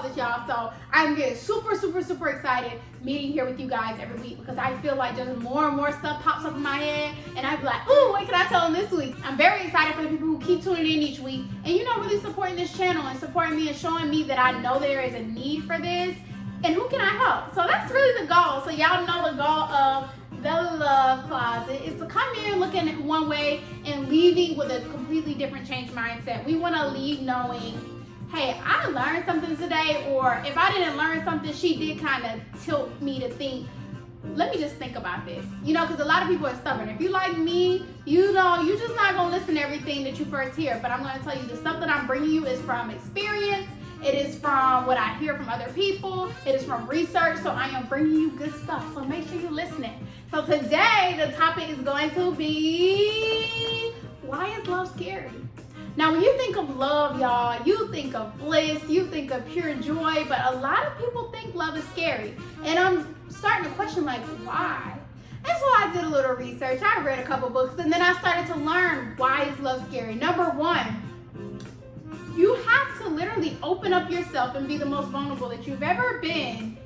closet, y'all. So I'm getting super excited meeting here with you guys every week, because I feel like just more and more stuff pops up in my head, and I be like, ooh, what can I tell them this week? I'm very excited for the people who keep tuning in each week and, you know, really supporting this channel and supporting me and showing me that I know there is a need for this, and who can I help? So that's really the goal. So y'all know the goal of the Love Closet is to come here looking at one way and leaving with a completely different changed mindset. We want to leave knowing, hey, I learned something today, or if I didn't learn something, she did kind of tilt me to think, let me just think about this. You know, because a lot of people are stubborn. If you like me, you know, you're just not going to listen to everything that you first hear. But I'm going to tell you, the stuff that I'm bringing you is from experience. It is from what I hear from other people. It is from research. So I am bringing you good stuff. So make sure you're listening. So today, the topic is going to be, why is love scary? Now, when you think of love, y'all, you think of bliss, you think of pure joy, but a lot of people think love is scary. And I'm starting to question, like, why? And so I did a little research. I read a couple books, and then I started to learn, why is love scary? Number one, you have to literally open up yourself and be the most vulnerable that you've ever been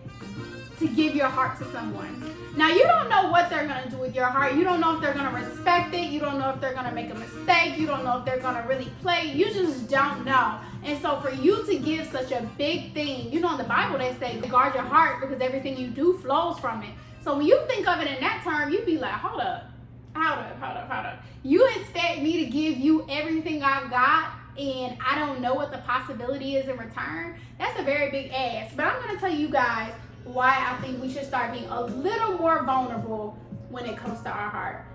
to give your heart to someone. Now, you don't know what they're going to do with your heart. You don't know if they're going to respect it. You don't know if they're going to make a mistake. You don't know if they're going to really play. You just don't know. And so for you to give such a big thing, you know, in the Bible they say, guard your heart, because everything you do flows from it. So when you think of it in that term, you'd be like, hold up. You expect me to give you everything I've got, and I don't know what the possibility is in return? That's a very big ask. But I'm going to tell you guys why I think we should start being a little more vulnerable when it comes to our heart.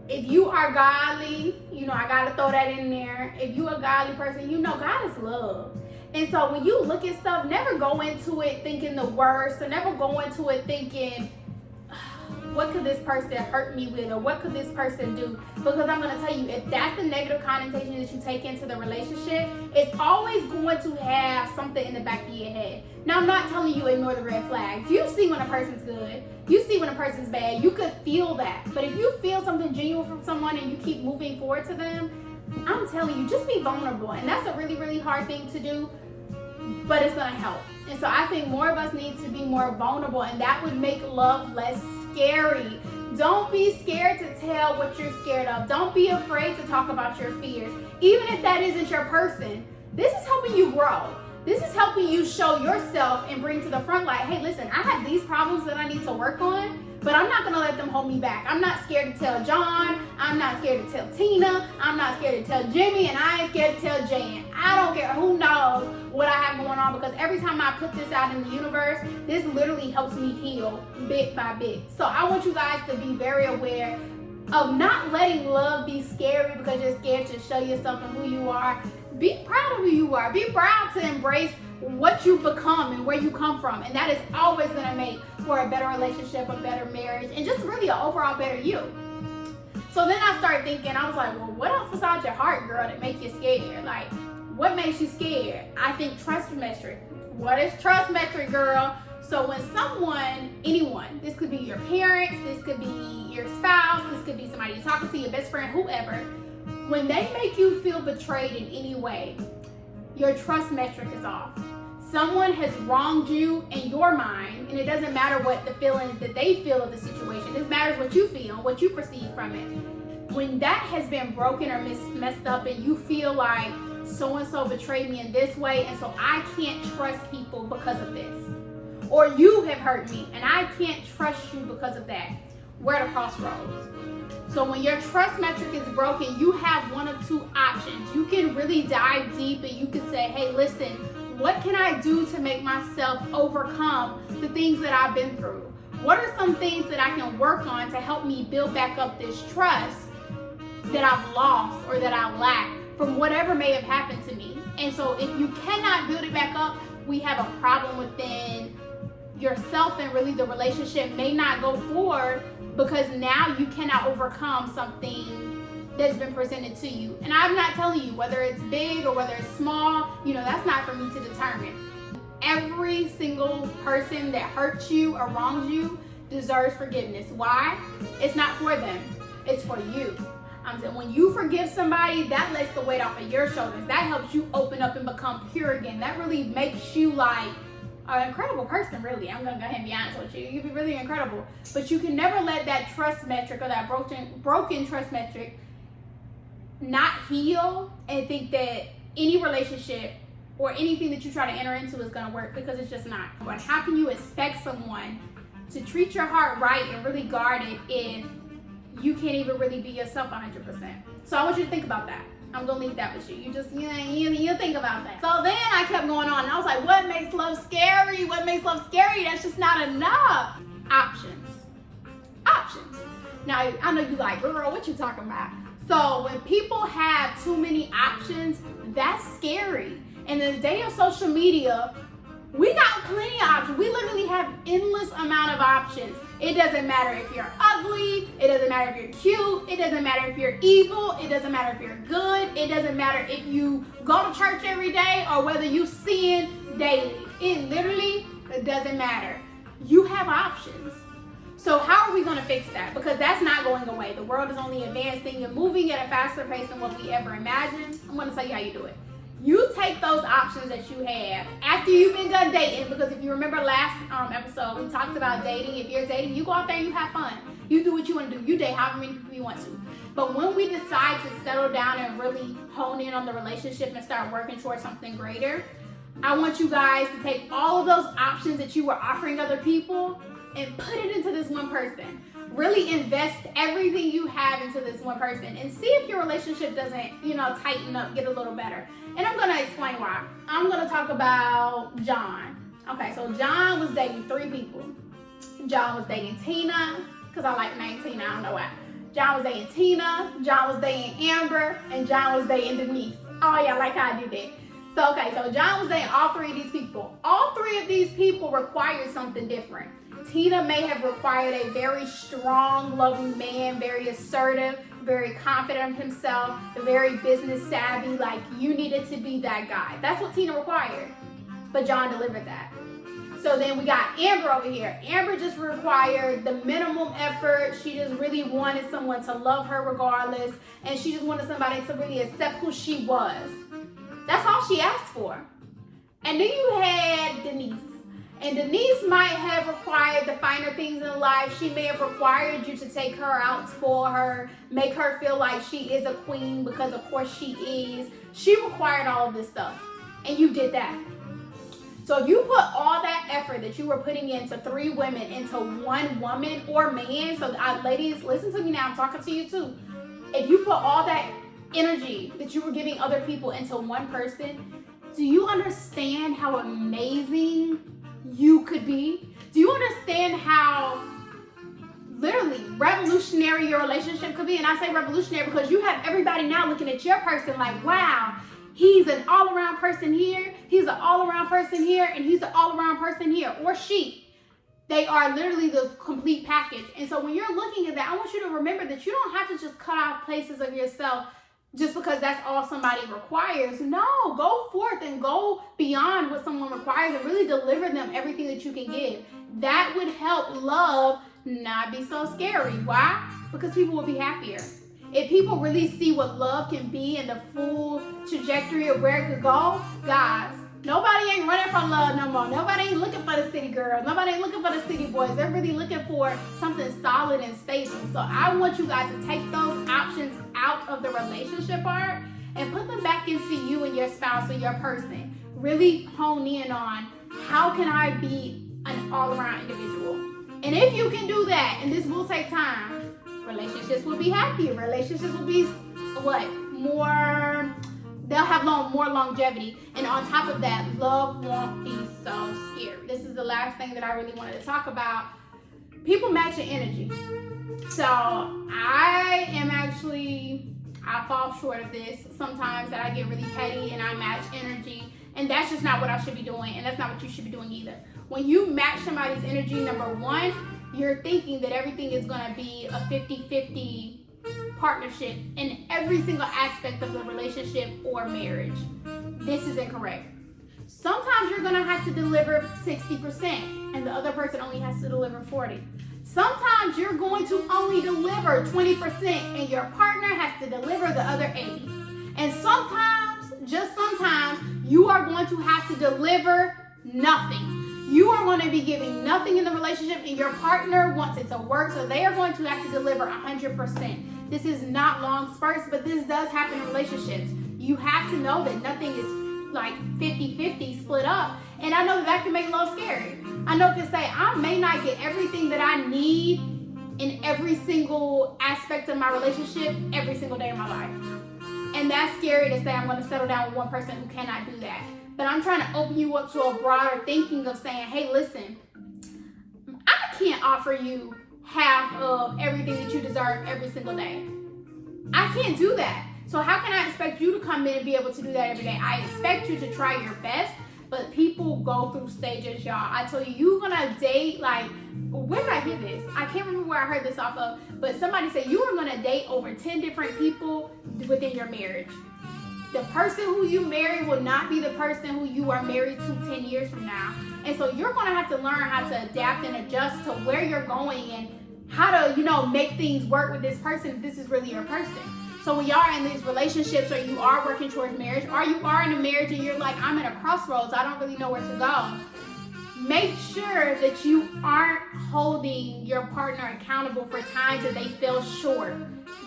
If you are godly, you know, I got to throw that in there. If you're a godly person, you know God is love. And so when you look at stuff, never go into it thinking the worst, or never go into it thinking, what could this person hurt me with, or what could this person do? Because I'm going to tell you, if that's the negative connotation that you take into the relationship, it's always going to have something in the back of your head. Now, I'm not telling you ignore the red flags. You see when a person's good. You see when a person's bad. You could feel that. But if you feel something genuine from someone and you keep moving forward to them, I'm telling you, just be vulnerable. And that's a really hard thing to do, but it's going to help. And so I think more of us need to be more vulnerable, and that would make love less scary. Don't be scared to tell what you're scared of. Don't be afraid to talk about your fears. Even if that isn't your person, this is helping you grow. This is helping you show yourself and bring to the front, like, hey, listen, I have these problems that I need to work on, but I'm not gonna let them hold me back. I'm not scared to tell John. I'm not scared to tell Tina. I'm not scared to tell Jimmy, and I ain't scared to tell Jan. I don't care who knows what I have going on, because every time I put this out in the universe, this literally helps me heal bit by bit. So I want you guys to be very aware of not letting love be scary because you're scared to show yourself and who you are. Be proud of who you are. Be proud to embrace what you become and where you come from. And that is always going to make for a better relationship, a better marriage, and just really an overall better you. So then I started thinking, I was like, well, what else besides your heart, girl, that make you scared? Like, what makes you scared? I think trust metric. What is trust metric, girl? So when someone, anyone, this could be your parents, this could be your spouse, this could be somebody you're talking to, your best friend, whoever, when they make you feel betrayed in any way, your trust metric is off. Someone has wronged you in your mind, and it doesn't matter what the feelings that they feel of the situation. It matters what you feel, what you perceive from it. When that has been broken or messed up, and you feel like so-and-so betrayed me in this way, and so I can't trust people because of this. Or you have hurt me, and I can't trust you because of that. We're at a crossroads. So when your trust metric is broken, you have one of two options. You can really dive deep, and you can say, hey, listen, what can I do to make myself overcome the things that I've been through? What are some things that I can work on to help me build back up this trust that I've lost or that I lack from whatever may have happened to me? And so if you cannot build it back up, we have a problem within yourself, and really the relationship may not go forward because now you cannot overcome something that's been presented to you. And I'm not telling you whether it's big or whether it's small, you know, that's not for me to determine. Every single person that hurts you or wrongs you deserves forgiveness. Why? It's not for them, it's for you. When you forgive somebody, that lets the weight off of your shoulders. That helps you open up and become pure again. That really makes you like an incredible person, really. I'm gonna go ahead and be honest with you. You'd be really incredible. But you can never let that trust metric or that broken trust metric not heal and think that any relationship or anything that you try to enter into is gonna work, because it's just not. But how can you expect someone to treat your heart right and really guard it if you can't even really be yourself 100%? So I want you to think about that. I'm gonna leave that with you. You think about that. So then I kept going on and I was like, what makes love scary? What makes love scary? That's just not enough. Options. Now, I know you like, girl, what you talking about? So when people have too many options, that's scary. And in the day of social media, we got plenty of options. We literally have endless amount of options. It doesn't matter if you're ugly. It doesn't matter if you're cute. It doesn't matter if you're evil. It doesn't matter if you're good. It doesn't matter if you go to church every day or whether you sin daily. It doesn't matter. You have options. So how are we going to fix that? Because that's not going away. The world is only advancing and moving at a faster pace than what we ever imagined. I'm going to tell you how you do it. You take those options that you have after you've been done dating, because if you remember last episode, we talked about dating. If you're dating, you go out there and you have fun. You do what you want to do. You date however many people you want to. But when we decide to settle down and really hone in on the relationship and start working towards something greater, I want you guys to take all of those options that you were offering other people and put it into this one person. Really invest everything you have into this one person and see if your relationship doesn't, tighten up, get a little better. And I'm gonna explain why. I'm gonna talk about John. Okay, so John was dating 3 people. John was dating Tina, because I like the name Tina, I don't know why. John was dating Tina, John was dating Amber, and John was dating Denise. Oh yeah, I like how I did that. So John was dating all 3 of these people. All 3 of these people required something different. Tina may have required a very strong, loving man, very assertive, very confident of himself, very business savvy, like you needed to be that guy. That's what Tina required. But John delivered that. So then we got Amber over here. Amber just required the minimum effort. She just really wanted someone to love her regardless, and she just wanted somebody to really accept who she was. That's all she asked for. And then you had Denise. And Denise might have required the finer things in life. She may have required you to take her out, spoil her, make her feel like she is a queen, because of course she is. She required all of this stuff, and you did that. So if you put all that effort that you were putting into 3 women into one woman or man, so ladies, listen to me now, I'm talking to you too. If you put all that energy that you were giving other people into one person, do you understand how amazing you could be? Do you understand how literally revolutionary your relationship could be? And I say revolutionary because you have everybody now looking at your person like, wow, he's an all-around person here, he's an all-around person here, and he's an all-around person here, or she. They are literally the complete package. And so when you're looking at that, I want you to remember that you don't have to just cut off places of yourself just because that's all somebody requires. No, go forth and go beyond what someone requires and really deliver them everything that you can give. That would help love not be so scary. Why? Because people will be happier. If people really see what love can be and the full trajectory of where it could go, guys, nobody ain't running from love no more. Nobody ain't looking for the city girls. Nobody ain't looking for the city boys. They're really looking for something solid and stable. So I want you guys to take those options out of the relationship part and put them back into you and your spouse or your person. Really hone in on, how can I be an all-around individual? And if you can do that, and this will take time, relationships will be happier. Relationships will be they'll have more longevity. And on top of that, love won't be so scary. This is the last thing that I really wanted to talk about. People match your energy. So I fall short of this sometimes, that I get really petty and I match energy. And that's just not what I should be doing. And that's not what you should be doing either. When you match somebody's energy, number one, you're thinking that everything is going to be a 50-50 partnership in every single aspect of the relationship or marriage. This is incorrect. Sometimes you're going to have to deliver 60% and the other person only has to deliver 40%. Sometimes you're going to only deliver 20% and your partner has to deliver the other 80. And sometimes, just sometimes, you are going to have to deliver nothing. You are going to be giving nothing in the relationship and your partner wants it to work, so they are going to have to deliver 100%. This is not long spurts, but this does happen in relationships. You have to know that nothing is like 50-50 split up. And I know that can make love scary. I know it can say, I may not get everything that I need in every single aspect of my relationship every single day of my life. And that's scary to say I'm going to settle down with one person who cannot do that. But I'm trying to open you up to a broader thinking of saying, hey, listen, I can't offer you half of everything that you deserve every single day. I can't do that. So how can I expect you to come in and be able to do that every day? I expect you to try your best, but people go through stages, y'all. I tell you, you're gonna date, like, where did I hear this? I can't remember where I heard this off of, but somebody said you are gonna date over 10 different people within your marriage. The person who you marry will not be the person who you are married to 10 years from now. And so you're gonna have to learn how to adapt and adjust to where you're going and how to, make things work with this person if this is really your person. So when y'all are in these relationships or you are working towards marriage or you are in a marriage and you're like, I'm at a crossroads, I don't really know where to go. Make sure that you aren't holding your partner accountable for times that they feel short.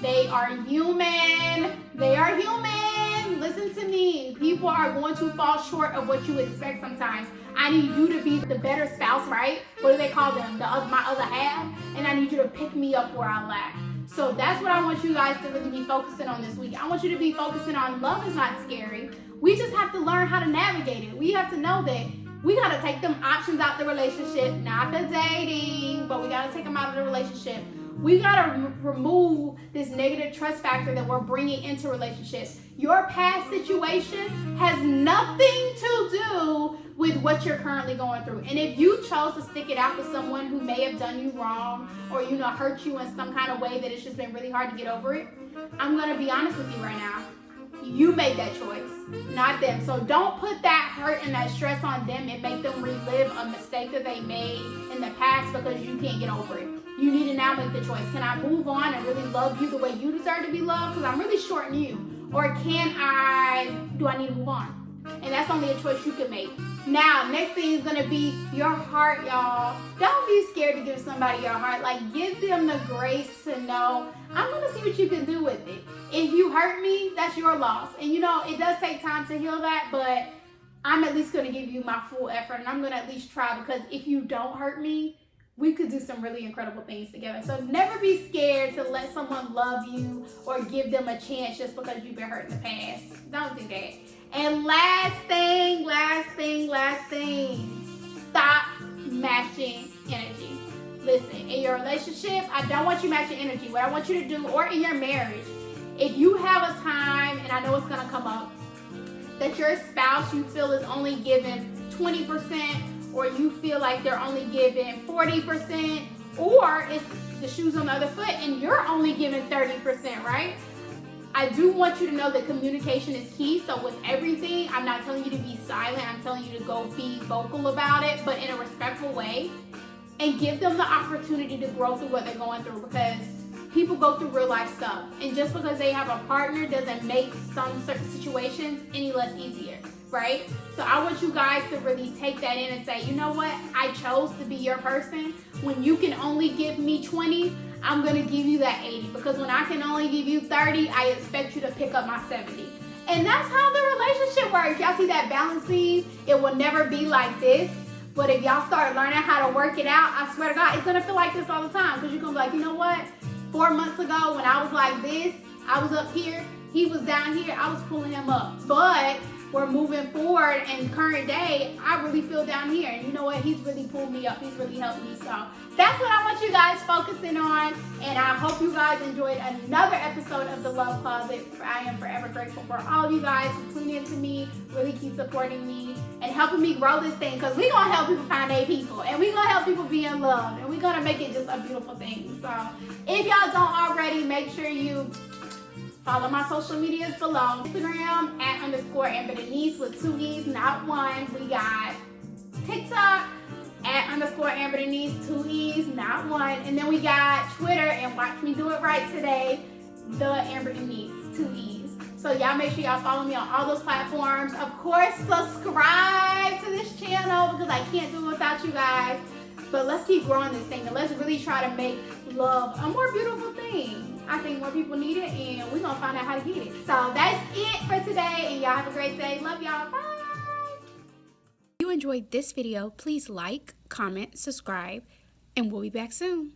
They are human. They are human. Listen to me. People are going to fall short of what you expect sometimes. I need you to be the better spouse, right? What do they call them? My other half. And I need you to pick me up where I lack. So that's what I want you guys to really be focusing on this week. I want you to be focusing on love is not scary. We just have to learn how to navigate it. We have to know that we got to take them options out the relationship, not the dating, but we got to take them out of the relationship. We got to remove this negative trust factor that we're bringing into relationships. Your past situation has nothing to do with what you're currently going through. And if you chose to stick it out with someone who may have done you wrong or, hurt you in some kind of way that it's just been really hard to get over it, I'm going to be honest with you right now. You made that choice, not them. So don't put that hurt and that stress on them and make them relive a mistake that they made in the past because you can't get over it. You need to now make the choice. Can I move on and really love you the way you deserve to be loved? Because I'm really shorting you. Or do I need to move on? And that's only a choice you can make. Now, next thing is going to be your heart, y'all. Don't be scared to give somebody your heart. Like, give them the grace to know, I'm going to see what you can do with it. If you hurt me, that's your loss. And it does take time to heal that, but I'm at least going to give you my full effort. And I'm going to at least try, because if you don't hurt me, we could do some really incredible things together. So never be scared to let someone love you or give them a chance just because you've been hurt in the past. Don't do that. And last thing, stop matching energy. Listen, in your relationship, I don't want you matching energy. What I want you to do, or in your marriage, if you have a time, and I know it's gonna come up, that your spouse you feel is only giving 20%, or you feel like they're only giving 40%, or it's the shoes on the other foot and you're only giving 30%, right? I do want you to know that communication is key. So with everything, I'm not telling you to be silent. I'm telling you to go be vocal about it, but in a respectful way, and give them the opportunity to grow through what they're going through, because people go through real life stuff. And just because they have a partner doesn't make some certain situations any less easier, right? So I want you guys to really take that in and say, you know what? I chose to be your person. When you can only give me 20, I'm gonna give you that 80, because when I can only give you 30, I expect you to pick up my 70. And that's how the relationship works. Y'all see that balance beam? It will never be like this. But if y'all start learning how to work it out, I swear to God, it's gonna feel like this all the time. Because you're gonna be like, you know what? 4 months ago when I was like this, I was up here, he was down here, I was pulling him up. But we're moving forward, and current day, I really feel down here. And you know what? He's really pulled me up. He's really helped me. So that's what I want you guys focusing on. And I hope you guys enjoyed another episode of The Love Closet. I am forever grateful for all of you guys who tune in to me, really keep supporting me, and helping me grow this thing. Because we're going to help people find their people. And we're going to help people be in love. And we're going to make it just a beautiful thing. So if y'all don't already, make sure you follow my social medias below. Instagram @_Amber Denise with 2 E's, not one. We got TikTok @_Amber Denise, 2 E's, not 1. And then we got Twitter, and watch me do it right today, the Amber Denise, 2 E's. So y'all make sure y'all follow me on all those platforms. Of course, subscribe to this channel because I can't do it without you guys. But let's keep growing this thing, and let's really try to make love a more beautiful thing. I think more people need it, and we're gonna find out how to get it. So that's it for today, and y'all have a great day. Love y'all. Bye. If you enjoyed this video, please like, comment, subscribe, and we'll be back soon.